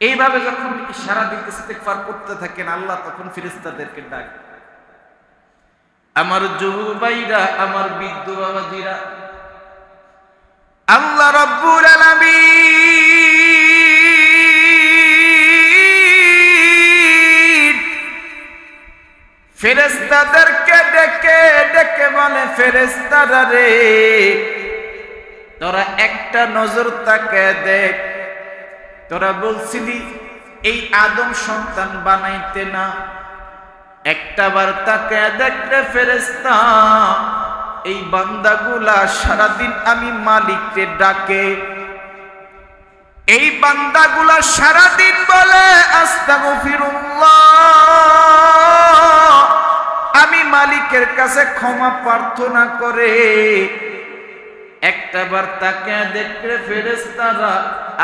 এইভাবে যখন সারাদিন ইস্তেগফার করতে থাকেন, আল্লাহ তখন ফেরেশতাদেরকে ডাক, আমার যুবক ভাইরা, আমার বৃদ্ধ বাবাজিরা, আল্লাহ রাব্বুল আলামিন ফেরেশতাদেরকে ডেকে ডেকে বলে, ফেরেশতারা রে, তোরা একটা নজর তাকায় দেখ, তোরা বলছিলি এই আদম সন্তান বানাইতে না, একটাবার তাকায় দেখলে ফেরেশতা, এই বান্দাগুলা সারাদিন আমি মালিককে ডাকে, এই বান্দাগুলা সারাদিন বলে আস্তাগফিরুল্লাহ, আমি মালিকের কাছে ক্ষমা প্রার্থনা করে, একটাবার তাকায় দেখলে ফেরেশতারা,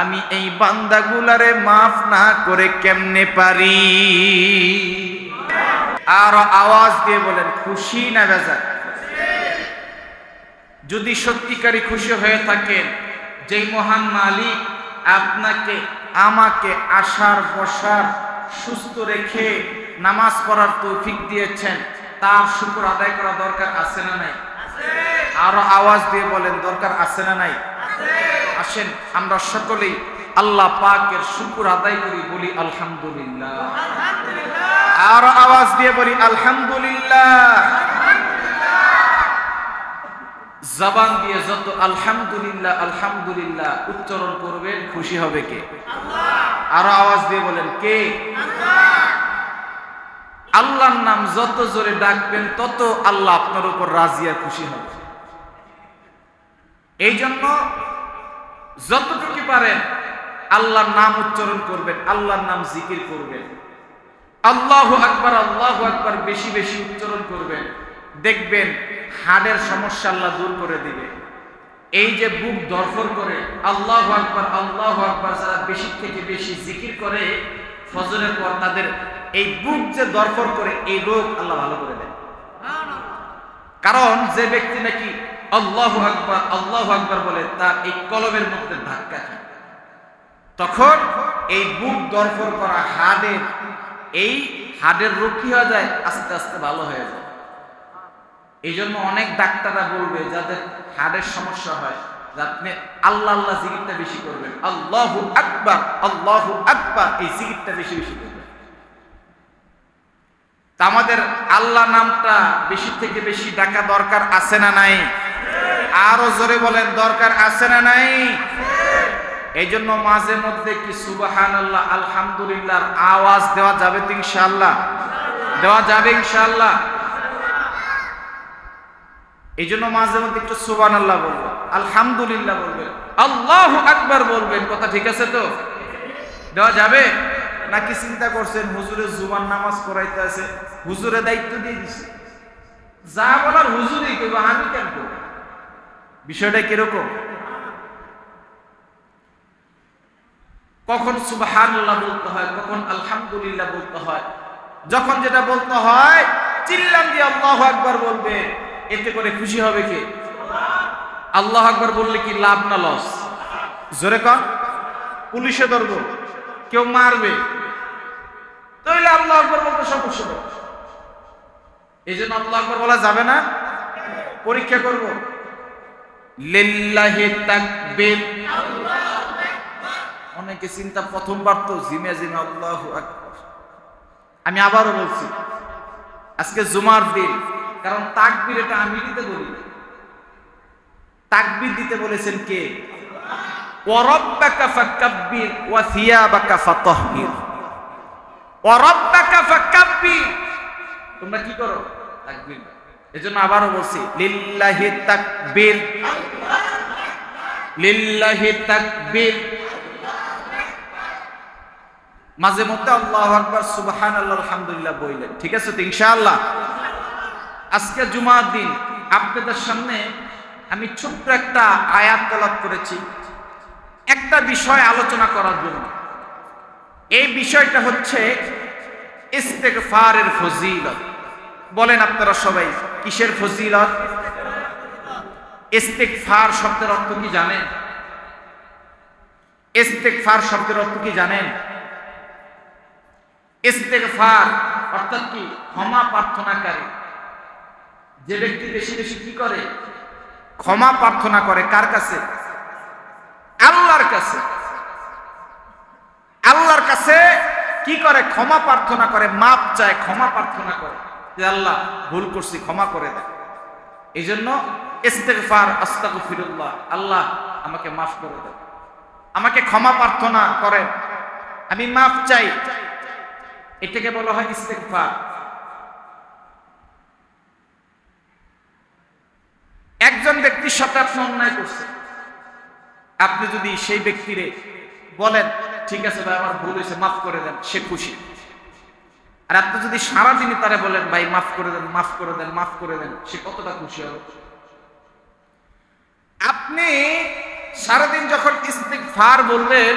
আমি এই বান্দাগুলারে মাফ না করে কেমনে পারি? আর আওয়াজ দিয়ে বলেন, খুশি না বেজার? যদি সত্যিকারী খুশি হয়ে থাকেন, যেই মহান মালিক আপনাকে আমাকে আসার বসার সুস্থ রেখে নামাজ পড়ার তৌফিক দিয়েছেন, তার শুকর আদায় করা দরকার আছে না নাই? আরো আওয়াজ দিয়ে বলেন, দরকার আছে না নাই? আসেন আমরা সকলেই আল্লাহ পাকের শুকর আদায় করি, বলি আলহামদুলিল্লাহ। আরো আওয়াজ দিয়ে বলি আলহামদুলিল্লাহ। জবান দিয়ে যত আলহামদুলিল্লাহ আলহামদুলিল্লাহ উচ্চারণ করবেন, খুশি হবে কে? আল্লাহ। আরো আওয়াজ দিয়ে বলেন, কে? আল্লাহ। আল্লাহর নাম যত জোরে ডাকবেন, তত আল্লাহ আপনার উপর রাজি আর খুশি হবে। এই জন্য যতটুকু পারেন আল্লাহর নাম উচ্চারণ করবেন, আল্লাহর নাম জিকির করবেন, আল্লাহু আকবার আল্লাহু আকবার বেশি বেশি উচ্চারণ করবেন, দেখবেন হাড়ের সমস্যা আল্লাহ দূর করে দিবে। এই যে বুক দরফর করে আল্লাহু আকবার যারা বেশি থেকে বেশি জিকির করে ফজরের পর, তাদের এই বুক যে দরফর করে, এই রোগ আল্লাহ ভালো করে দেয়। কারণ যে ব্যক্তি নাকি আল্লাহু আকবার বলে, তার এই কলবের মধ্যে ধাক্কা খায়, তখন এই বুক দরফর করা হাড়ের রোগ কি হয়ে যায়? আস্তে আস্তে ভালো হয়ে যায়। এই জন্য অনেক ডাক্তাররা বলবে, যাদের হাড়ের সমস্যা হয়, আপনি আল্লাহ আল্লাহ জিকিরটা বেশি করবেন, আল্লাহু আকবার এই জিকিরটা বেশি বেশি করবেন। তা আমাদের আল্লাহ নামটা বেশি থেকে বেশি ডাকা দরকার আছে না নাই? আরো জোরে বলেন, দরকার আছে না নাই? এই জন্য মাঝে মধ্যে কি সুবহানাল্লাহ আলহামদুলিল্লাহ আওয়াজ দেওয়া যাবে তো ইনশাআল্লাহ? দেওয়া যাবে ইনশাআল্লাহ। এই জন্য মাঝে মধ্যে একটু সুবহানাল্লাহ বলবেন, আলহামদুলিল্লাহ বলবেন, আল্লাহু আকবার বলবেন। কথা ঠিক আছে তো? দেওয়া যাবে নাকি চিন্তা করছেন হুজুরের জুমার নামাজ পড়াইতে আছে, হুজুরের দায়িত্ব দিয়ে দিছে, যা বলার হুজুরই কইব, আমি কেন করব? বিষয়টা কিরকম? কখন সুবহানাল্লাহ বলতে হয়, কখন আলহামদুলিল্লাহ বলতে হয়। যখন যেটা বলতে হয় চিল্লান দিয়ে আল্লাহু আকবার বলবে, এতে করে খুশি হবে কে? আল্লাহু আকবার বললে কি লাভ না লস? জোরে কর। পুলিশে ধরবো, কেউ মারবে, তাহলে আল্লাহু আকবার বলতে সমস্যা হবে। এই জন্য আল্লাহু আকবার বলা যাবে না। পরীক্ষা করব, লিল্লাহি তাকবীর। অনেকে চিন্তা প্রথমবার তো জিমে জিমে আল্লাহু আকবার। আমি আবারও বলছি, আজকে জুমার দিন, কারণ তাকবীর এটা আমি দিতে বলি, তাকবীর দিতে বলেছেন কে? ওয়া রাব্বাকা ফাকাব্বির ওয়া থিয়াবাকা ফাতাহহির। ওয়া রাব্বাকা ফাকাব্বির, তোমরা কি করো? তাকবীর। এজন্য আবারও বলছি, লিল্লাহি তাকবীর, লিল্লাহি তাকবীর। মাঝে মধ্যে আল্লাহু আকবার সুবহানাল্লাহ আলহামদুলিল্লাহ বললেন, ঠিক আছে তো ইনশাআল্লাহ? আজকে জুমার দিন আপনাদের সামনে আমি ছোট্ট একটা আয়াত তেলাওয়াত করেছি একটা বিষয় আলোচনা করার জন্য। এই বিষয়টা হচ্ছে ইস্তেগফারের ফজিলত। বলেন আপনারা সবাই, কিসের ফজিলত? ইস্তেগফার শব্দের অর্থ কি জানেন? ইস্তেগফার শব্দের অর্থ কি জানেন? ইস্তেগফার অর্থাৎ কি? ক্ষমা প্রার্থনাকারী। যে ব্যক্তি বেশি বেশি কি করে? ক্ষমা প্রার্থনা করে। কার কাছে? আল্লাহর কাছে। আল্লাহর কাছে কি করে? ক্ষমা প্রার্থনা করে, মাপ চায়, ক্ষমা প্রার্থনা করে যে আল্লাহ ভুল করছি, ক্ষমা করে দেন। এই জন্য ইস্তেগফার, আস্তাগফিরুল্লাহ, আল্লাহ আমাকে মাফ করে দেন, আমাকে ক্ষমা প্রার্থনা করেন, আমি মাফ চাই, এটাকে বলা হয় ইস্তেগফার। একজন ব্যক্তির সাথে আপনি অন্যায় করছেন, আপনি যদি সেই ব্যক্তিরে বলেন ঠিক আছে ভাই আমার ভুল হয়েছে, মাফ করে দেন, সে খুশি। আর আপনি যদি সারাদিনই তারে বলেন ভাই মাফ করে দেন, মাফ করে দেন, মাফ করে দেন, সে কতটা খুশি হবে? আপনি সারাদিন যখন ইস্তিগফার বলবেন,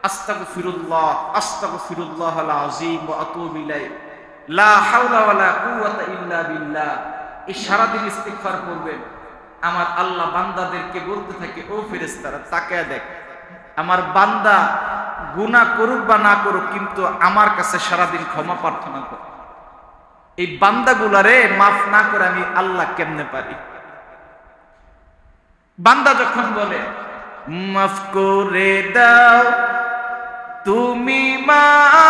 আস্তাগফিরুল্লাহ আস্তাগফিরুল্লাহাল আযীম ওয়া আতুবু ইলাইহি লা হাওলা ওয়ালা কুওয়াতা ইল্লা বিল্লাহ, এই সারাদিন ইস্তিগফার করবেন, আমার আল্লাহ বান্দাদেরকে বলতে থাকে, ও ফেরেশতারা তাকায়া দেখ, আমার বান্দা গুনাহ করুক বা না করুক কিন্তু আমার কাছে সারাদিন ক্ষমা প্রার্থনা করে, এই বান্দাগুলারে মাফ না করে আমি আল্লাহ কেমনে পারি? বান্দা যখন বলে মাফ করে দাও তুমি মালিক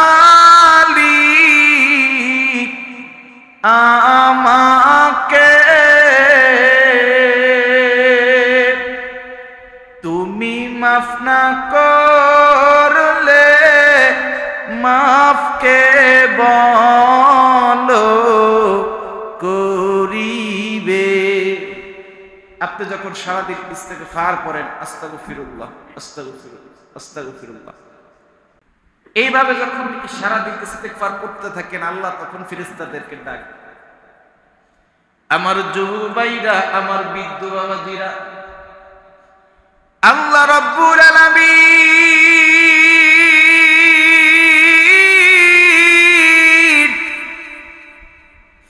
আমাকে, তুমি মাফ না করলে মাফ কে বলো করিবে। আপনি যখন সারাদিন ইস্তেগফার করেন, আস্তাগফিরুল্লাহ আস্তাগফিরুল্লাহ আস্তাগফিরুল্লাহ, এইভাবে যখন সারাদিন ইস্তেগফার করতে থাকেন, আল্লাহ তখন ফেরেশতাদেরকে ডাক, আমার যুবাইরা, আমার বৃদ্ধ বাবাজিরা, আল্লাহ রাব্বুল আলামিন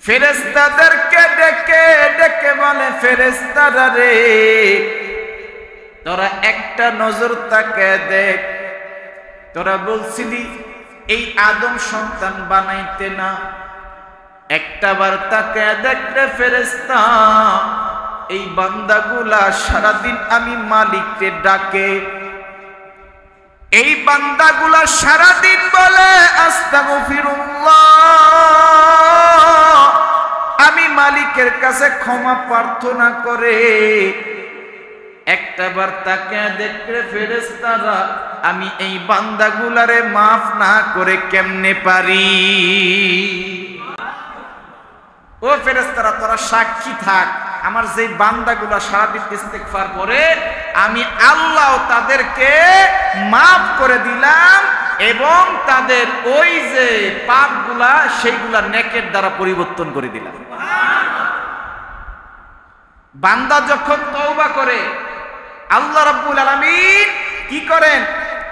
ফেরেশতাদেরকে ডেকে ডেকে বলে, ফেরেশতারা রে তোরা একটা নজর তাকায় দেখ, তোরা বলছিলি এই আদম সন্তান বানাইতে না, একটাবার তাকায় দেখলে ফেরেশতা এই বান্দাগুলা সারাদিন আমি মালিককে ডাকে, এই বান্দাগুলা সারাদিন বলে আস্তাগফিরুল্লাহ, আমি মালিকের কাছে ক্ষমা প্রার্থনা করে, একটাবার তাকে দেখলে ফেরেশতারা আমি এই বান্দাগুলারে মাফ না করে কেমনে পারি? ও ফেরেশতারা তোরা সাক্ষী থাক, আমার যে বান্দাগুলা সারাদিন ইস্তেগফার করে আমি আল্লাহ তাদেরকে মাফ করে দিলাম এবং তাদের ওই যে পাপগুলা সেইগুলা নেকের দ্বারা পরিবর্তন করে দিলাম। বান্দা যখন তওবা করে আল্লাহ রাব্বুল আলামিন কি করেন?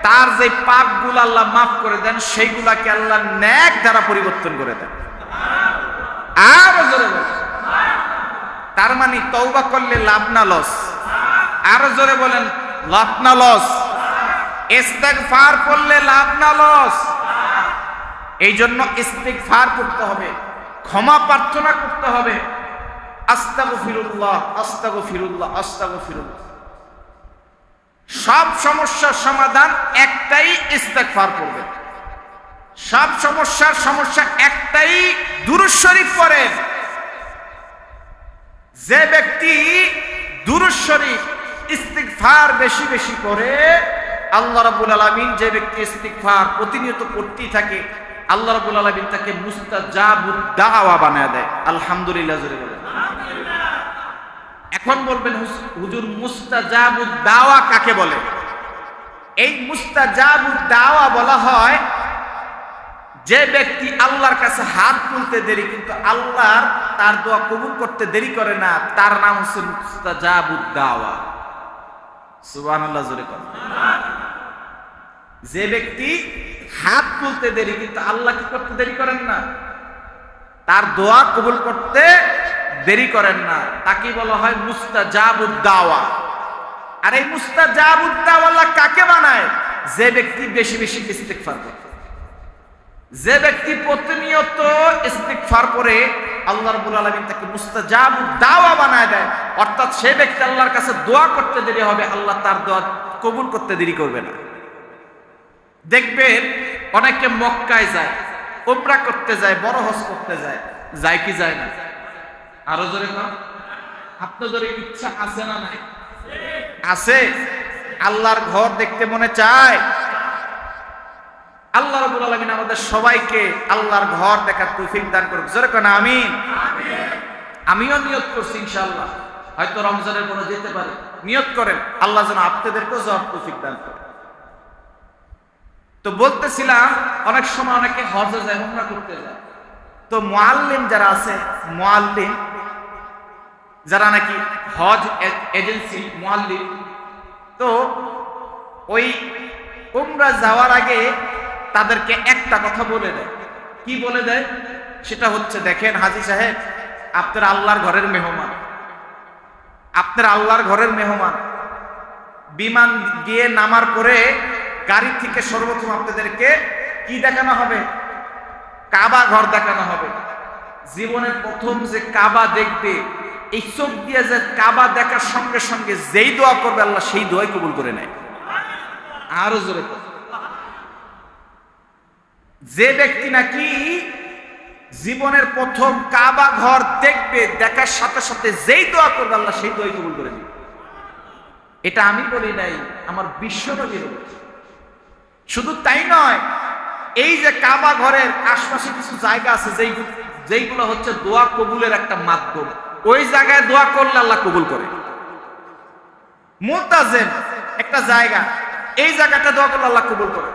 তার যে পাপগুলো আল্লাহ মাফ করে দেন সেইগুলাকে আল্লাহ নেক দ্বারা পরিবর্তন করে দেন। আর জোরে বলেন, তার মানে তওবা করলে লাভ না লস? আর জোরে বলেন, লাভ না লস? ইস্তেগফার করলে লাভ না লস? এই জন্য ইস্তেগফার করতে হবে, ক্ষমা প্রার্থনা করতে হবে, আস্তাগফিরুল্লাহ আস্তাগফিরুল্লাহ আস্তাগফিরুল্লাহ। সব সমস্যার সমাধান একটাই, ইস্তেগফার করবেন। সব সমস্যা একটাই, দুরূদ শরীফ পড়েন। যে ব্যক্তি দুরূদ শরীফ ইস্তিগফার বেশি বেশি করে, আল্লাহ রাব্বুল আলামিন যে ব্যক্তি ইস্তিগফার প্রতিনিয়ত করতেই থাকে, আল্লাহ রাব্বুল আলামিন তাকে মুস্তাজাবুদ দাওয়া বানায় দেয়। আলহামদুলিল্লাহ জোরে বলেন আলহামদুলিল্লাহ। এখন বলবেন হুজুর মুস্তাজাবুদ দাওয়া কাকে বলে? এই মুস্তাজাবুদ দাওয়া বলা হয় যে ব্যক্তি আল্লাহর কাছে হাত তুলতে দেরি কিন্তু আল্লাহর তার দোয়া কবুল করতে দেরি করে না, তার নাম হচ্ছে মুস্তাজাবুদ দাওয়া। সুবহানাল্লাহ জোরে বলেন। যে ব্যক্তি হাত তুলতে দেরি কিন্তু আল্লাহ কি করতে দেরি করেন না, তার দোয়া কবুল করতে দেরি করেন না, তাকে বলা হয় মুস্তাজাবুদ দাওয়া। আর এই মুস্তাজাবুদ দাওয়া কাকে বানায়? যে ব্যক্তি বেশি বেশি ইস্তিগফার করে। যে ব্যক্তি প্রতিনিয়ত ইস্তিগফার করে আল্লাহ রাব্বুল আলামিন তাকে মুস্তাজাবুদ দাওয়া বানায় দেয়, অর্থাৎ সে ব্যক্তি আল্লাহর কাছে দোয়া করতে দেরি হবে, আল্লাহ তার দোয়া কবুল করতে দেরি করবে না। দেখবেন অনেকে মক্কায় যায়, উমরা করতে যায়, বড় হজ করতে যায়, যায় কি যায় না? আরো জোরে কর। আপনাদের ইচ্ছা আছে না নাই? আছে। আল্লাহর ঘর দেখতে মনে চায়। আল্লাহ রাব্বুল আলামিন আমাদের সবাইকে আল্লাহর ঘর দেখার তৌফিক দান করুক। জোরে কোন আমিন। আমিও নিয়ত করছি ইনশাআল্লাহ, হয়তো রমজানের পরে যেতে পারে। নিয়ত করেন আল্লাহ যেন আপনাদেরকেও যাওয়ার তৌফিক দান করে। তো বলতেছিলাম অনেক সময় অনেকে হজে যায়, উমরা করতে যায়, তো মুআল্লিম যারা আছে, মুআল্লিম যারা নাকি হজ এজেন্সি মুআল্লিম, তো ওই উমরা যাওয়ার আগে তাদেরকে একটা কথা বলে দেয়। কি বলে দেয়? সেটা হচ্ছে, দেখেন হাজী সাহেব, আপনারা আল্লাহর ঘরের মেহমান, আপনারা আল্লাহর ঘরের মেহমান। বিমান গিয়ে নামার পরে গাড়ি থেকে সর্বপ্রথম আপনাদেরকে কি দেখানো হবে? কাবা ঘর দেখানো হবে। জীবনের প্রথম যে কাবা দেখবে, এই চোখ দিয়ে যে কাবা দেখার সঙ্গে সঙ্গে যেই দোয়া করবে আল্লাহ সেই দোয়াই কবুল করে নেয়। আরো জোরে, যে ব্যক্তি নাকি জীবনের প্রথম কাবা ঘর দেখবে, দেখার সাথে সাথে যেই দোয়া করবে আল্লাহ সেই দোয়াই কবুল করে নেয়। এটা আমি বলি নাই, আমার বিশ্বনবী বলেছে। শুধু তাই নয়, এই যে কাবা ঘরের আশপাশে কিছু জায়গা আছে যেইগুলো হচ্ছে দোয়া কবুলের একটা মাধ্যম, ওই জায়গায় দোয়া করলে আল্লাহ কবুল করে। মুতাজিম একটা জায়গা, এই জায়গাটা দোয়া করলে আল্লাহ কবুল করে।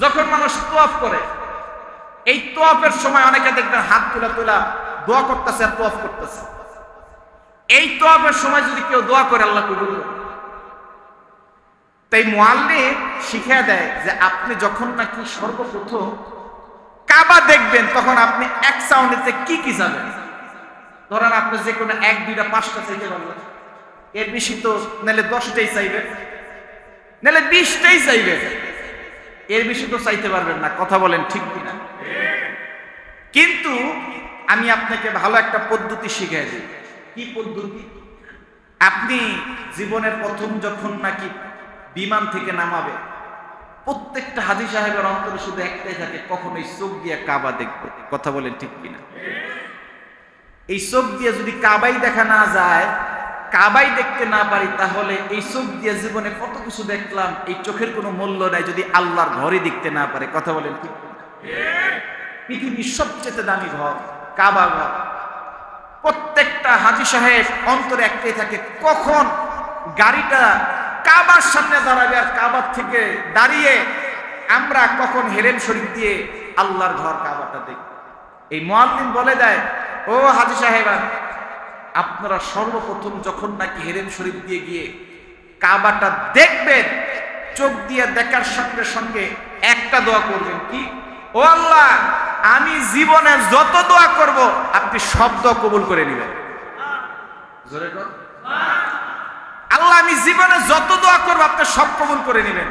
যখন মানুষ তোয়াফ করে, এই তোয়াফের সময় অনেকে দেখবেন হাত তুলা তুলা দোয়া করতেছে আর তোয়াফ করতেছে। এই তোয়াফের সময় যদি কেউ দোয়া করে আল্লাহ কবুল করে। তাই মুআল্লিম শিখিয়ে দেয় যে আপনি যখন নাকি সর্বপ্রথম কাবা দেখবেন, তখন আপনি এক সাউন্ডেতে কি কি যাবেন। ধরেন আপনি যে কোনো 1, 2, 5টা চাইতে পারবেন, এর বেশি তো নাহলে 10টাই চাইবেন, নাহলে 20টাই চাইবেন, এর বেশি তো চাইতে পারবেন না। কথা বলেন ঠিক কিনা? কিন্তু আমি আপনাকে ভালো একটা পদ্ধতি শিখিয়ে দিই। কি পদ্ধতি? আপনি জীবনের প্রথম যখন নাকি বিমান থেকে নামাবে, প্রত্যেকটা হাজী সাহেবের অন্তরে শুধু একটাই থাকে, কখন এই চোখ দিয়ে কাবা দেখবে। কথা বলেন ঠিক কিনা? এই চোখ দিয়ে যদি কাবাই দেখা না যায়, কাবাই দেখতে না পারি, তাহলে এই চোখ দিয়ে জীবনে কত কিছু দেখলাম, এই চোখের কোনো মূল্য নাই যদি আল্লাহর ঘরে দেখতে না পারে। কথা বলেন ঠিক কিনা? পৃথিবীর সবচেয়ে দামি ঘর কাবা ঘর। প্রত্যেকটা হাজী সাহেব অন্তরে একটাই থাকে, কখন গাড়িটা কাবার সামনে দাঁড়াবে আর কাবার থেকে দাঁড়িয়ে আমরা কখন হেরেম শরীফ দিয়ে আল্লাহর ঘর কাবাটা দেখব। এই মুআল্লিম বলে দেয়, ও হাজী সাহেব, আপনারা সর্বপ্রথম যখন নাকি হেরেম শরীফ দিয়ে গিয়ে কাবাটা দেখবেন, চোখ দিয়ে দেখার সঙ্গে সঙ্গে একটা দোয়া করবেন। কি? ও আল্লাহ, আমি জীবনে যত দোয়া করব আপনি সব দোয়া কবুল করে নেবেন। জোরে কর। আল্লাহ, আমি জীবনে যত দোয়া করবো আপনি সব কবুল করে নেবেন।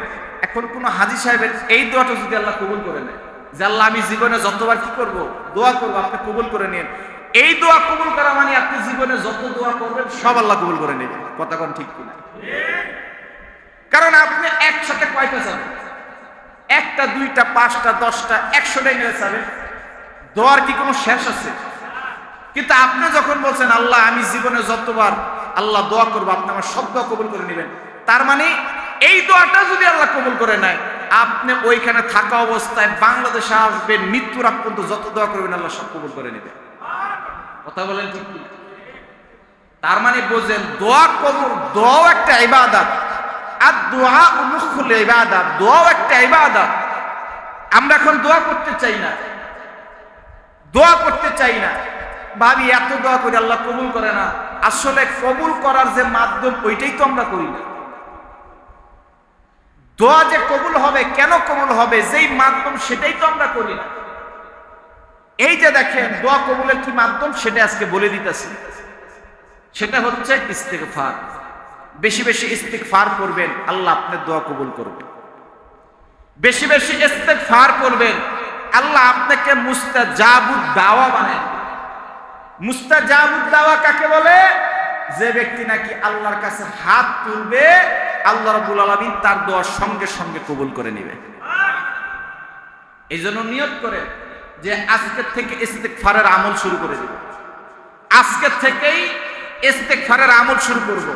এখন কোন হাজী সাহেবের এই দোয়াটা যদি আল্লাহ কবুল করে নেয়, যে আল্লাহ আমি জীবনে যতবার কি করব দোয়া করবো আপনি কবুল করে নেন, এই দোয়া কবুল করা মানে আপনি জীবনে যত দোয়া করবেন সব আল্লাহ কবুল করে নেবেন। কথা কোন ঠিক কিনা? কারণ আপনি একসাথে কয়টা যাবেন? 1টা, 2টা, 5টা, 10টা, 100টাই নিয়ে যাবেন। দোয়ার কি কোনো শেষ আছে? কিন্তু আপনি যখন বলছেন আল্লাহ আমি জীবনে যতবার আল্লাহ দোয়া করবো আপনি আমার সব দোয়া কবুল করে নেবেন, তার মানে এই দোয়াটা যদি আল্লাহ কবুল করে নেয়, আপনি ওইখানে থাকা অবস্থায় বাংলাদেশে আসবেন, মৃত্যুর আগ পর্যন্ত যত দোয়া করবেন আল্লাহ সব কবুল করে নেবেন। কথা বলেন ঠিক কি? তার মানে বোঝেন দোয়া কবুল, দোয়াও একটা ইবাদত। আর দোয়া মুখুল ইবাদত, দোয়াও একটা ইবাদত। আমরা এখন দোয়া করতে চাই না, দোয়া করতে চাই না, ভাবি এত দোয়া করে আল্লাহ কবুল করে না। আসলে কবুল করার যে মাধ্যম ওইটাই তো আমরা করি না। দোয়া যে কবুল হবে, কেন কবুল হবে, যেই মাধ্যম সেটাই তো আমরা করি না। এই যে দেখেন দোয়া কবুলের কি মাধ্যম সেটা আজকে বলে দিতেছি। সেটা হচ্ছে ইস্তিগফার। বেশি বেশি ইস্তিগফার করবেন, আল্লাহ আপনার দোয়া কবুল করবে। বেশি বেশি ইস্তিগফার করবেন, আল্লাহ আপনাকে মুস্তাজাবুদ দাওয়া বানায়। মুস্তাজাবুদ দাওয়া কাকে বলে? যে ব্যক্তি নাকি আল্লাহর কাছে হাত তুলবে, আল্লাহ রাব্বুল আলামিন তার দোয়া সঙ্গে সঙ্গে কবুল করে নেবে। এই জন্য নিয়ত করে যে আজকের থেকে ইস্তিগফারের আমল শুরু করে দেব। আজকের থেকেই ইস্তিগফারের আমল শুরু করব।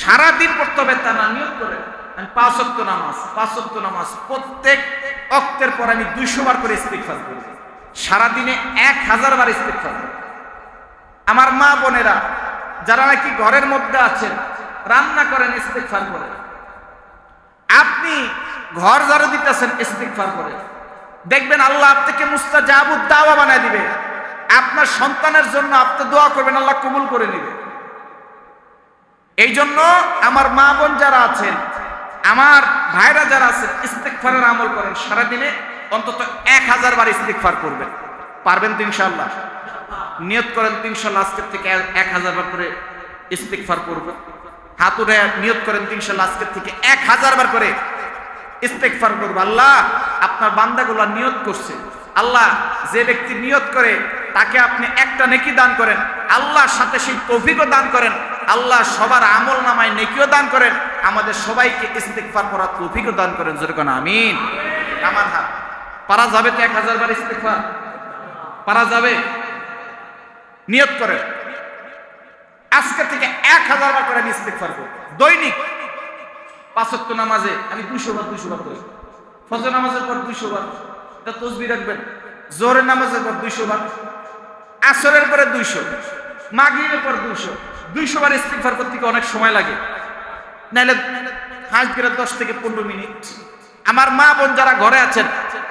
সারাদিন পড়তে হবে তা না, নিয়ত করে আমি 5 ওয়াক্ত নামাজ প্রত্যেক ওয়াক্তের পর আমি 200 বার করে ইস্তিগফার করব। সারাদিনে 1000 বার ইস্তিগফার করব। আমার মা বোনেরা যারা নাকি ঘরের মধ্যে আছেন, রান্না করেন, ইস্তিগফার করেন। আপনি ঘর ঝাড়ু দিতেছেন, ইস্তিগফার করেন। দেখবেন আল্লাহ আপনাকে মুস্তাজাবুদ দাওয়া বানায় দিবে। আপনার সন্তানের জন্য আপনি দোয়া করবেন, আল্লাহ কবুল করে নেবে। এই জন্য আমার মা বোন যারা আছেন, আমার ভাইরা যারা আছেন, ইস্তিগফারের আমল করেন। সারাদিনে অন্তত 1000 বার ইস্তিগফার করবেন। পারবেন তো ইনশাআল্লাহ? নিয়ত করেন তো ইনশাআল্লাহ আজকের থেকে 1000 বার করে ইস্তিগফার করব। হাত উঠে নিয়ত করেন তো ইনশাআল্লাহ আজকের থেকে 1000 বার করে ইস্তিগফার করব। আল্লাহ আপনার বান্দাগুলো নিয়ত করছে, আল্লাহ যে ব্যক্তি নিয়ত করে তাকে আপনি একটা নেকি দান করেন, আল্লাহর সাথে সেই তৌফিকও দান করেন। আল্লাহ সবার আমল নামায় নেকিও দান করেন, আমাদের সবাইকে ইস্তিগফার করার তৌফিকও দান করেন। জোরে কোন আমিন। আমার হাত পারা যাবে তো 1000 বার ইস্তিগফার পারা যাবে? নিয়ত করেন আজকে থেকে 1000 বার করে আমি ইস্তিগফার করব। দৈনিক 5 ওয়াক্ত নামাজে আমি 200 বার করি। ফজর নামাজের পর 200 বার এটা তাসবিহ রাখবেন। জোহরের নামাজের পর 200 বার, আসরের পরে 200, মাগরিবের পর 200 বার ইস্তিগফার করতে কি অনেক সময় লাগে? নাইলে হাজ করে 10 থেকে 15 মিনিট। আমার মা বোন যারা ঘরে আছেন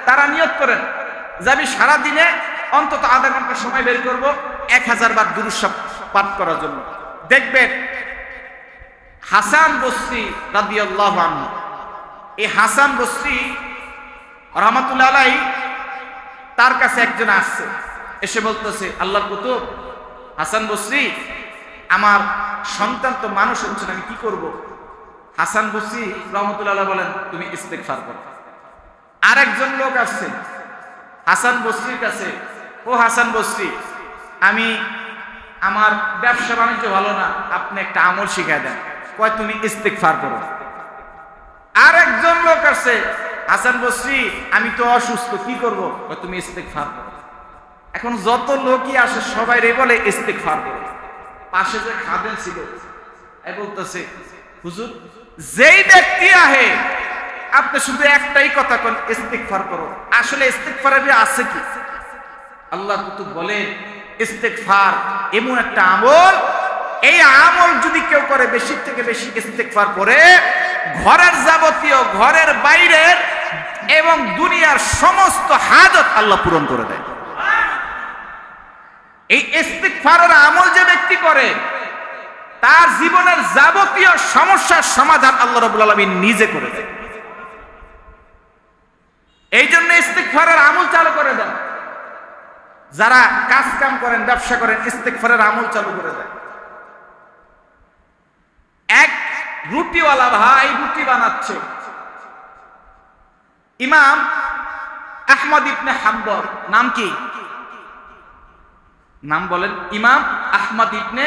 তারা নিয়ত করেন যে আমি সারা দিনে অন্তত আধা ঘন্টা সময় বের করব 1000 বার দুরূদ পাঠ করার জন্য। দেখবেন হাসান বসরি রাদিয়াল্লাহু আনহু, এই হাসান বসরি রাহমাতুল্লাহ আলাইহি, তার কাছে একজন আসছে, এসে বলতেছে, আল্লাহর কুতুব হাসান বসরি, আমার সন্তান তো মানুষ হচ্ছে না, আমি কি করব? হাসান বসরি রাহমাতুল্লাহ আলাইহি বলেন, তুমি ইস্তিগফার করো। আরেকজন লোক আসছে হাসান বসরির কাছে, ও হাসান বসরি, আমি আমার ব্যবসা বাণিজ্য ভালো না, আপনি একটা আমল শিখায় দেন। কয় তুমি ইস্তিগফার করো। আরেকজন লোক আসছে, হাসান বসরি, আমি তো অসুস্থ, কি করব? কয় তুমি ইস্তিগফার করো। এখন যত লোকই আসে সবাই রে বলে ইস্তিগফার করো। পাশে যে খাদেম ছিল এই বলতেছে, হুজুর যেই ব্যক্তি আহে আপনি শুধু একটাই কথা কোন, ইস্তিগফার করো। আসলে ইস্তিগফারের আছে কি? আল্লাহ কুতুব বলেন, ইস্তিগফার এমন একটা আমল, এই আমল যদি কেউ করে, বেশি থেকে বেশি ইস্তিগফার করে, ঘরের যাবতীয়, ঘরের বাইরের এবং দুনিয়ার সমস্ত হাজত আল্লাহ পূরণ করে দেয়। এই ইস্তিগফারের আমল যে ব্যক্তি করে, তার জীবনের যাবতীয় সমস্যার সমাধান আল্লাহ রাব্বুল আলামিন নিজে করে দেয়। এই জন্য ইস্তিগফারের আমল চালু করে দেন। যারা কাজ কাম করেন, ব্যবসা করেন, ইস্তিগফারের আমল চালু করে দেন। এক রুটিওয়ালা ভাই রুটি বানাচ্ছে, ইমাম আহমদ ইবনে হাম্বল, নাম কি? নাম বলেন, ইমাম আহমদ ইবনে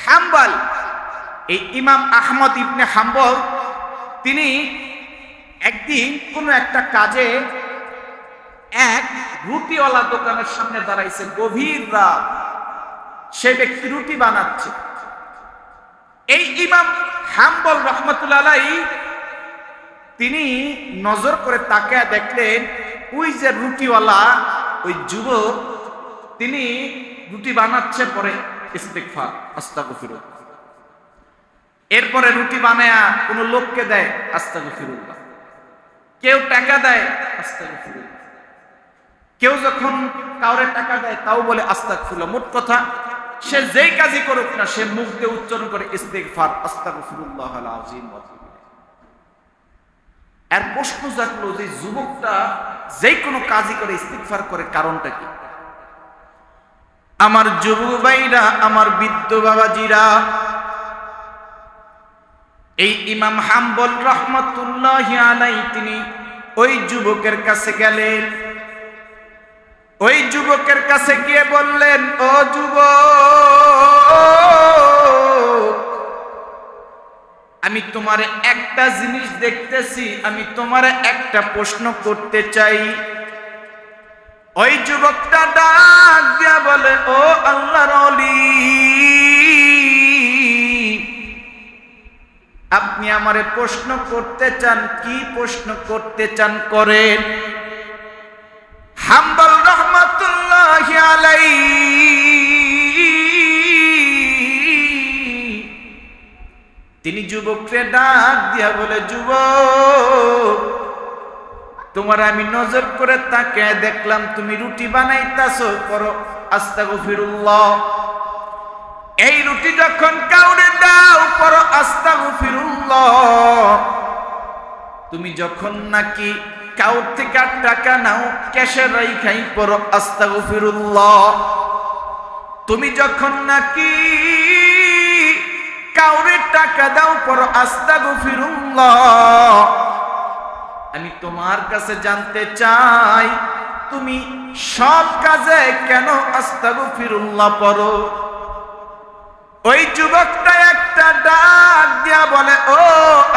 হাম্বল। এই ইমাম আহমদ ইবনে হাম্বল তিনি একদিন কোনো একটা কাজে এক রুটিওয়ালা দোকানের সামনে দাঁড়াইছে, গভীর রাত, সে ব্যক্তি রুটি বানাচ্ছে। এই ইমাম হাম্বল রাহমাতুল্লাহ আলাইহি তিনি নজর করে তাকায় দেখলেন, ওই যে রুটিওয়ালা, ওই যুবক, তিনি রুটি বানাচ্ছে, পরে ইস্তিগফার, আস্তাগফিরুল্লাহ। এরপরে রুটি বানায়া কোনো লোককে দেয়, আস্তাগফিরুল্লাহ। কেউ টাকা দেয়, আস্তাগফিরুল্লাহ। কেউ যখন কাউরে টাকা দেয় তাও বলে আস্তাগফিরুল্লাহ। মোট কথা, সে যেই কাজই করুক না, সে মুখ দিয়ে উচ্চারণ করে ইস্তিগফার, আস্তাগফিরুল্লাহাল আযীম। এর প্রশ্ন জাগলো যে যুবকটা যে কোনো কাজই করে, ইস্তিগফার করে, কারণটা কি? আমার যুবক ভাইরা, আমার বৃদ্ধ বাবাজিরা, এই ইমাম হাম্বল রাহমাতুল্লাহি আলাইহি তিনি ওই যুবকের কাছে গেলেন, ওই যুবকের কাছে গিয়ে বললেন, ও যুবক, আমি তোমারে একটা জিনিস দেখতেছি, আমি তোমারে একটা প্রশ্ন করতে চাই। ওই যুবকটা ডাক দিয়া বলে, ও আল্লাহর ওলি, আপনি আমারে প্রশ্ন করতে চান, কি প্রশ্ন করতে চান করেন। হাম্বল রহমাতুল্লাহি আলাইহি তিনি যুবককে ডাক দিয়া বলে, যুবক, তোমার আমি নজর করে তাকিয়ে দেখলাম তুমি রুটি বানাইতাছো, করো আস্তাগফিরুল্লাহ। এই রুটি যখন কাউরে দাও, করো আস্তাগফিরুল্লাহ। তুমি যখন নাকি কাউর থেকে টাকা নাও, ক্যাশে রাইখাই পড়ো আস্তাগফিরুল্লাহ। তুমি যখন নাকি কাউরে টাকা দাও, পড়ো আস্তাগফিরুল্লাহ। আমি তোমার কাছে জানতে চাই, তুমি সব কাজে কেন আস্তাগফিরুল্লাহ পড়ো? ওই যুবকটা একটা ডাক দিয়া বলে, ও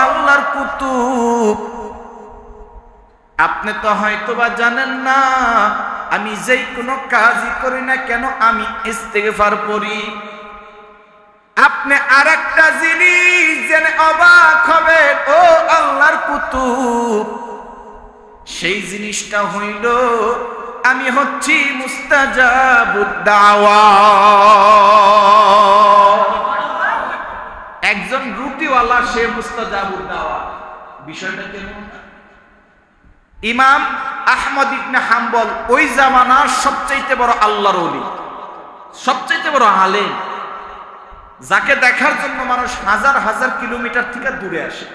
আল্লাহর কুতুব, আপনি তো হয়তোবা জানেন না, আমি যেই কোনো কাজই করি না কেন আমি ইস্তিগফার পড়ি। আপনি আরেকটা জিনিস জেনে অবাক হবেন, ও আল্লাহর কুতুব, সেই জিনিসটা হইল আমি হচ্ছি মুস্তাজাবুদ দাওয়া। একজন রুটিওয়ালা, সে মুস্তাজাবুদ দাওয়া। বিষয়টা কেমন? ইমাম আহমদ ইবনে হাম্বল ওই জামানার সবচাইতে বড় আল্লাহর ওলি, সবচাইতে বড় আলেম, যাকে দেখার জন্য মানুষ হাজার হাজার কিলোমিটার থেকে দূরে আসে।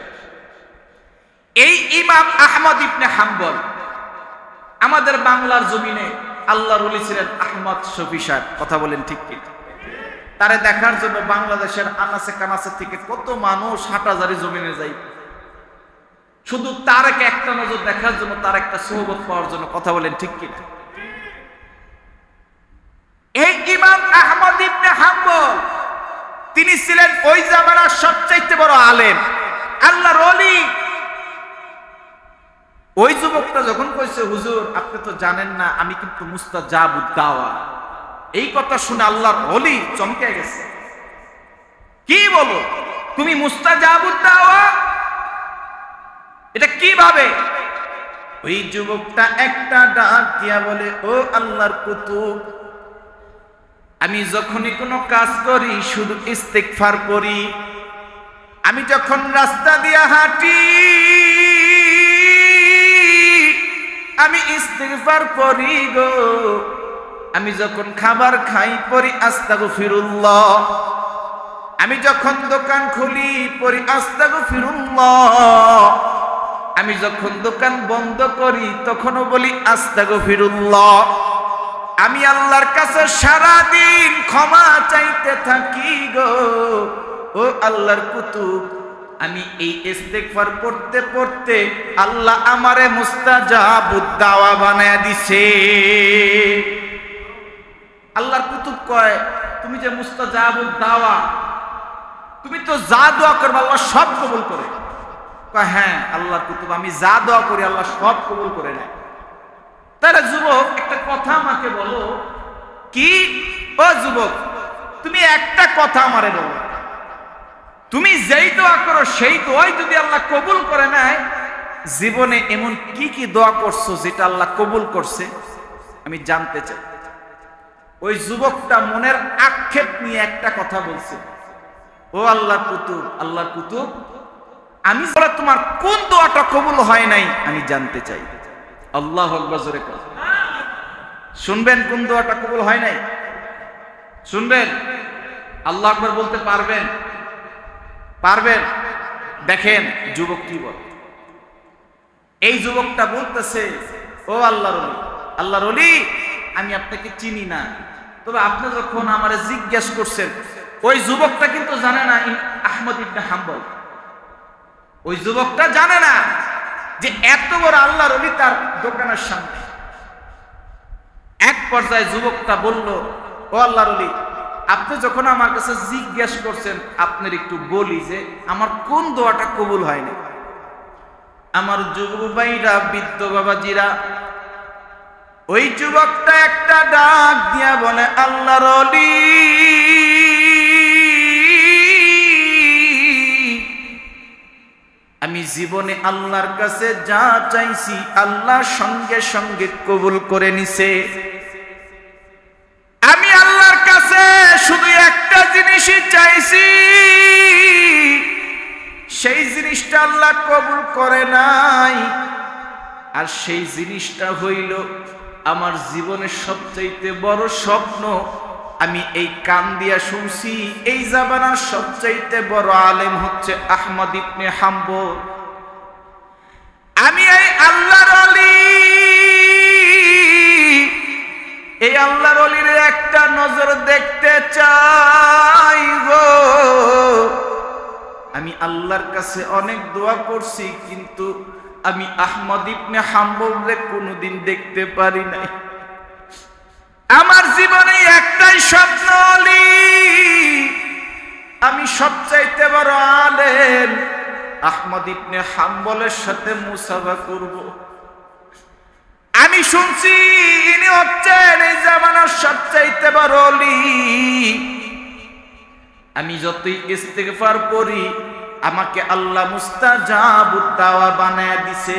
এই ইমাম আহমদ ইবনে হাম্বল আমাদের বাংলার জমিনে আল্লাহর ওলি ছিলেন আহমদ শফি সাহেব। কথা বলেন ঠিক কি? তারে দেখার জন্য বাংলাদেশের আনাচে কানাচে থেকে কত মানুষ হাটাজারি জমিনে যায় শুধু তার একটা নজর দেখার জন্য, তার একটা সোহবত পাওয়ার জন্য। কথা বলেন ঠিক কি? এই ইমাম আহমদ ইবনে হাম্বল তিনি ছিলেন ওই জামানার সবচাইতে বড় আলেম, আল্লাহর ওলি। ওই যুবকটা যখন কইছে, হুজুর আপনি তো জানেন না আমি কিন্তু মুস্তাজাবুদ দাওয়া, এই কথা শুনে আল্লাহর ওলি চমকে গেছে। কি বলো তুমি মুস্তাজাবুদ দাওয়া? এটা কিভাবে? ওই যুবকটা একটা ডাক দিয়া বলে, ও আল্লাহর কুতুব, আমি যখনই কোনো কাজ করি শুধু ইস্তিগফার করি। আমি যখন রাস্তা দিয়া হাঁটি আমি ইস্তিগফার করি গো। আমি যখন খাবার খাই পড়ি আস্তাগফিরুল্লাহ। আমি যখন দোকান খুলি পড়ি আস্তাগফিরুল্লাহ। আমি যখন দোকান বন্ধ করি তখনও বলি আস্তাগফিরুল্লাহ। আমি আল্লাহর কাছে সারা দিন ক্ষমা চাইতে থাকি গো। ও আল্লাহর কুতুব, আমি এই ইস্তিগফার পড়তে পড়তে আল্লাহ আমারে মুস্তাজাবুদ দাওয়া বানায়া দিছে। আল্লাহর কুতুব কয়, তুমি যে মুস্তাজাবুদ দাওয়া, তুমি তো যা দোয়া করবে আল্লাহ সব কবুল করে। কয় হ্যাঁ আল্লাহর কুতুব, আমি যা দোয়া করি আল্লাহ সব কবুল করে নেয়। তাহলে যুবক একটা কথা আমাকে বলো। কি? ও যুবক, তুমি একটা কথা আমারে বলো, তুমি যেই দোয়া করো সেই দোয়াই যদি আল্লাহ কবুল করে নেয়, জীবনে এমন কি কি দোয়া করছো যেটা আল্লাহ কবুল করছে? আমি জানতে চাই। ওই যুবকটা মনের আক্ষেপ নিয়ে একটা কথা বলছে, ও আল্লাহর কুতুব, আল্লাহর কুতুব, আমি বলা তোমার কোন দোয়াটা কবুল হয় নাই আমি জানতে চাই। আল্লাহু আকবার, জোরে কর। শুনবেন কোন দোয়াটা কবুল হয় নাই? শুনবেন? আল্লাহু আকবার বলতে পারবেন? পারবেন? দেখেন যুবক কি বলে। এই যুবকটা বলতেছে, ও আল্লাহর ওলি, আল্লাহর ওলি, আমি আপনাকে চিনি না, তবে আপনি যখন আমারে জিজ্ঞেস করছেন, ওই যুবকটা কিন্তু জানে না আহমদ ইবনে হাম্বল। ওই যুবকটা জানে না যে এত বড় আল্লাহর ওলি তার দোকানের সামনে। এক পর্যায়ে যুবকটা বলল, ও আল্লাহর ওলি, আপনি যখন আমার কাছে জিজ্ঞেস করছেন, আপনার একটু বলি যে আমার কোন দোয়াটা কবুল হয়নি। আমার যুবক ভাইরা, বৃদ্ধ বাবাজিরা, ওই যুবকটা একটা ডাক দিয়া বলে, আল্লাহর ওলি, আমি জীবনে আল্লাহর কাছে যা চাইছি আল্লাহ সঙ্গে সঙ্গে কবুল করে নিছে। আমি আল্লাহর কাছে শুধু একটা জিনিসই চাইছি, সেই জিনিসটা আল্লাহ কবুল করে নাই। আর সেই জিনিসটা হইল আমার জীবনের সবচাইতে বড় স্বপ্ন। আমি এই কান দিয়া শুনছি, এই জামানার সবচাইতে বড় আলেম হচ্ছে আহমদ ইবনে হাম্বল। আমি এই আল্লাহর ওলি, এই আল্লাহর ওলির একটা নজর দেখতে চাই গো। আমি আল্লাহর কাছে অনেক দোয়া করছি, কিন্তু আমি আহমদ ইবনে হাম্বলরে কোনোদিন দেখতে পারি নাই। আমার জীবনে একটাই স্বপ্ন, ওলি, আমি সবচাইতে বড় আলেম আহমদ ইবনে হাম্বলের সাথে মুসাফা করব। আমি শুনছি ইনি হচ্ছেন এই জামানার সবচাইতে বড় ওলি। আমি যতই ইস্তিগফার করি আমাকে আল্লাহ মুস্তাজাবুদ দাওয়া বানায়া দিছে।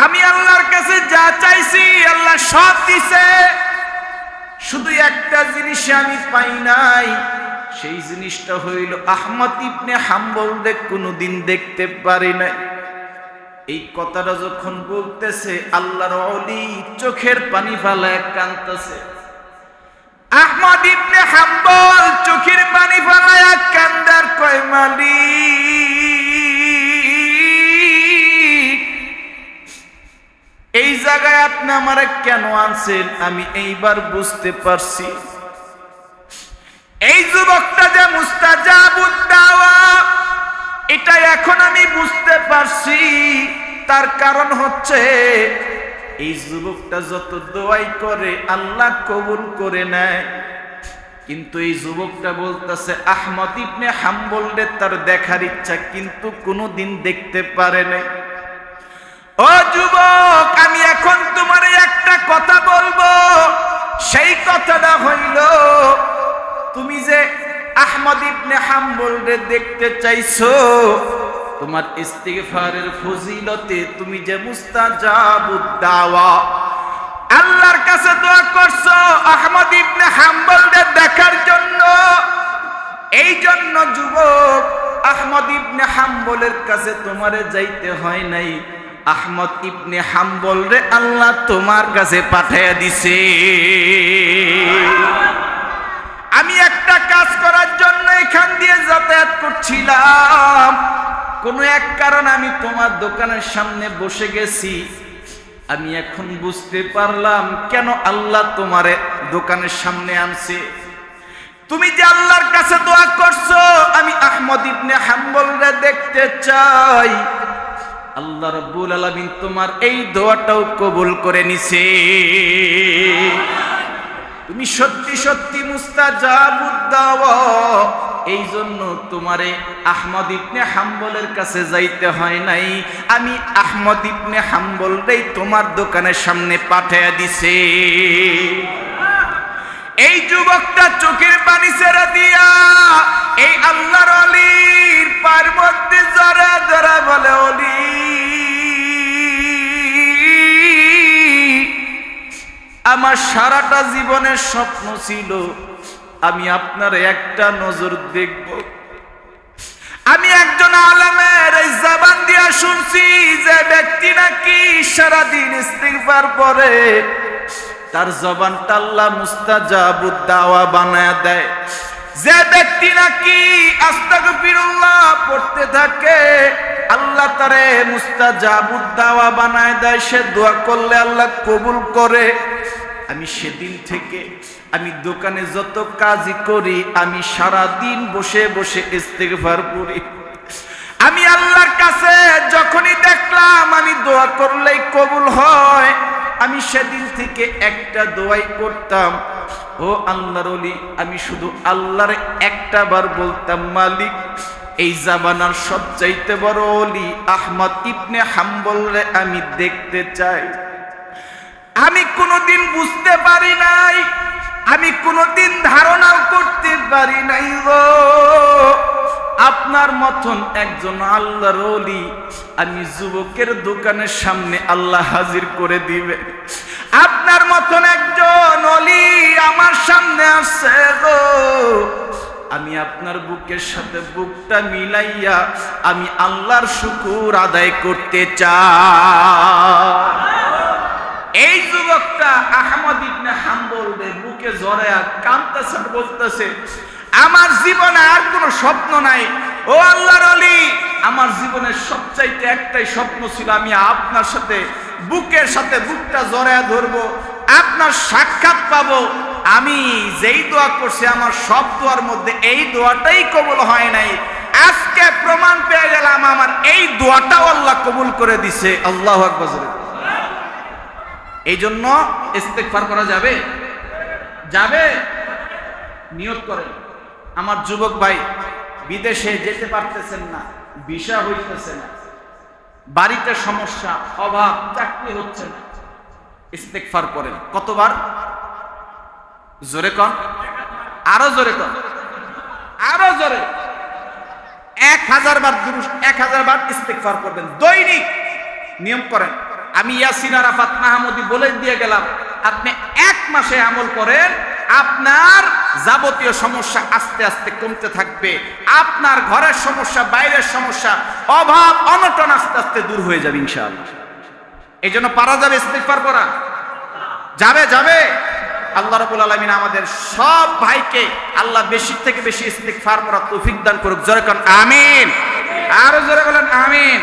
আমি আল্লাহর কাছে যা চাইছি আল্লাহ সব দিছে, শুধু একটা জিনিস আমি পাই নাই, সেই জিনিসটা হইল আহমদ ইবনে হাম্বলকে কোনোদিন দেখতে পারি নাই। এই কথাটা যখন বলতেছে আল্লাহর ওলি চোখের পানি ফেলায় কাঁদতেছে। আহমদ ইবনে হাম্বল চোখের পানি ফেলায় কান্দার কয়, মালিক, এই জায়গায় আপনি আমারে কেন আনছেন আমি এইবার বুঝতে পারছি। এই যুবকটা যে মুস্তাজাবুদ দাওয়া, এটা এখন আমি বুঝতে পারছি। তার কারণ হচ্ছে এই যুবকটা যত দোয়াই করে আল্লাহ কবুল করে নেয়, কিন্তু এই যুবকটা বলতেছে আহমদ ইবনে হাম্বলরে তার দেখার ইচ্ছা, কিন্তু কোনোদিন দেখতে পারে নাই। ও যুবক, আমি এখন তোমার একটা কথা বলবো, সেই কথাটা হইল তুমি যে আহমদ ইবনে হাম্বলরে দেখতে চাইছো, তোমার ইস্তিগফারের ফজিলতে তুমি যে মুস্তাজাবুদ দাওয়া আল্লাহর কাছে দোয়া করছো আহমদ ইবনে হাম্বলরে দেখার জন্য, এই জন্য যুবক আহমদ ইবনে হাম্বলের কাছে তোমারে যাইতে হয় নাই, আহমদ ইবনে হাম্বলরে আল্লাহ তোমার কাছে পাঠাইয়া দিছে। আমি একটা কাজ করার জন্য এখান দিয়ে যাতায়াত করছিলাম, কোনো এক কারণে আমি তোমার দোকানের সামনে বসে গেছি। আমি এখন বুঝতে পারলাম কেন আল্লাহ তোমারে দোকানের সামনে আনছে। তুমি যে আল্লাহর কাছে দোয়া করছো আমি আহমদ ইবনে হাম্বলরে দেখতে চাই, আল্লাহ রাব্বুল আলামিন তোমার এই দোয়াটাও কবুল করে নিছে। তুমি সত্যি সত্যি মুস্তাজাবুদ দাওয়া, এই জন্য তোমারে আহমদ ইবনে হাম্বলের কাছে যাইতে হয় নাই, আমি আহমদ ইবনে হাম্বলরেই তোমার দোকানের সামনে পাঠিয়ে দিছে। এই যুবকটা চোখের পানি ছেড়ে দিয়া এই আল্লাহর ওলির পায়ের মধ্যে জড়া জড়া বলে, ওলি, আমার সারাটা জীবনের স্বপ্ন ছিল আমি আপনার একটা নজর দেখব। আমি একজন আলেমের এই জবান দিয়া শুনছি যে ব্যক্তি নাকি সারাদিন ইস্তিগফার পড়ে তার জবানটা আল্লাহ মুস্তাজাবুদ দাওয়া বানায়া দেয়। যে ব্যক্তি নাকি আস্তাগফিরুল্লাহ পড়তে থাকে আল্লাহ তারে মুস্তাজাবুদ দাওয়া বানায় দেয়, সে দোয়া করলে আল্লাহ কবুল করে। আমি সেদিন থেকে আমি দোকানে যত কাজই করি আমি সারা দিন বসে বসে ইস্তিগফার পড়ি। আমি আল্লাহর কাছে যখনই দেখলাম আমি দোয়া করলেই কবুল হয়, আমি সেদিন থেকে একটা দোয়াই করতাম, ও আল্লাহর ওলি, আমি শুধু আল্লাহর একটা বার বলতাম, মালিক এই জামানার সবচাইতে বড় ওলি আহমদ ইবনে হাম্বলরে আমি দেখতে চাই। আমি কোনোদিন বুঝতে পারি নাই, আমি কোনোদিন ধারণাও করতে পারি নাই গো, আপনার মতন একজন আল্লাহর ওলি আমি যুবকের দোকানের সামনে আল্লাহ হাজির করে দিবে। আপনার মতন একজন ওলি আমার সামনে আসছে গো, আমি আপনার বুকের সাথে বুকটা মিলাইয়া আমি আল্লাহর শুকর আদায় করতে চাই। এই যুবকটা আহমদ ইবনে হাম্বল বুকে জড়ায়া কাঁদতেছে, বলতেছে, আমার জীবনে আর কোনো স্বপ্ন নাই, ও আল্লাহর ওলি, আমার জীবনের সবচাইতে একটাই স্বপ্ন ছিল, আমি আপনার সাথে বুকের সাথে বুকটা জড়ায়া ধরবো, আপনার সাক্ষাৎ পাবো। আমি যেই দোয়া করছি আমার সব দোয়ার মধ্যে এই দোয়াটাই কবুল হয় নাই, আজকে প্রমাণ পেয়ে গেলাম আমার এই দোয়াটাও আল্লাহ কবুল করে দিছে। আল্লাহু আকবার। এই জন্য ইস্তেগফার করা যাবে, যাবে, নিয়ত করেন। আমার যুবক ভাই বিদেশে যেতে পারতেছেন না, ভিসা হইতেছে না, বাড়িতে সমস্যা, অভাব, চাকরি হচ্ছে না, ইস্তেগফার করেন। কতবার? জোরে কন, আরো জোরে কন, আরো জোরে। 1000 বার দুরূদ, 1000 বার ইস্তেগফার করবেন, দৈনিক নিয়ম করেন। আমি ইয়াসিন আরাফাত মাহমুদি বলে দিয়ে গেলাম, আপনি 1 মাসে আমল করেন, আপনার যাবতীয় সমস্যা আস্তে আস্তে কমতে থাকবে, আপনার ঘরের সমস্যা, বাইরের সমস্যা, অভাব অনটন আস্তে আস্তে দূর হয়ে যাবে ইনশাআল্লাহ। এই জন্য পারা যাবে ইস্তেগফার করা, যাবে যাবে। আল্লাহ রাব্বুল আলামিন আমাদের সব ভাইকে আল্লাহ বেশি থেকে বেশি ইস্তেগফার করার তৌফিক দান করুক। জোরে কোন আমিন, আরো জোরে বলেন আমিন।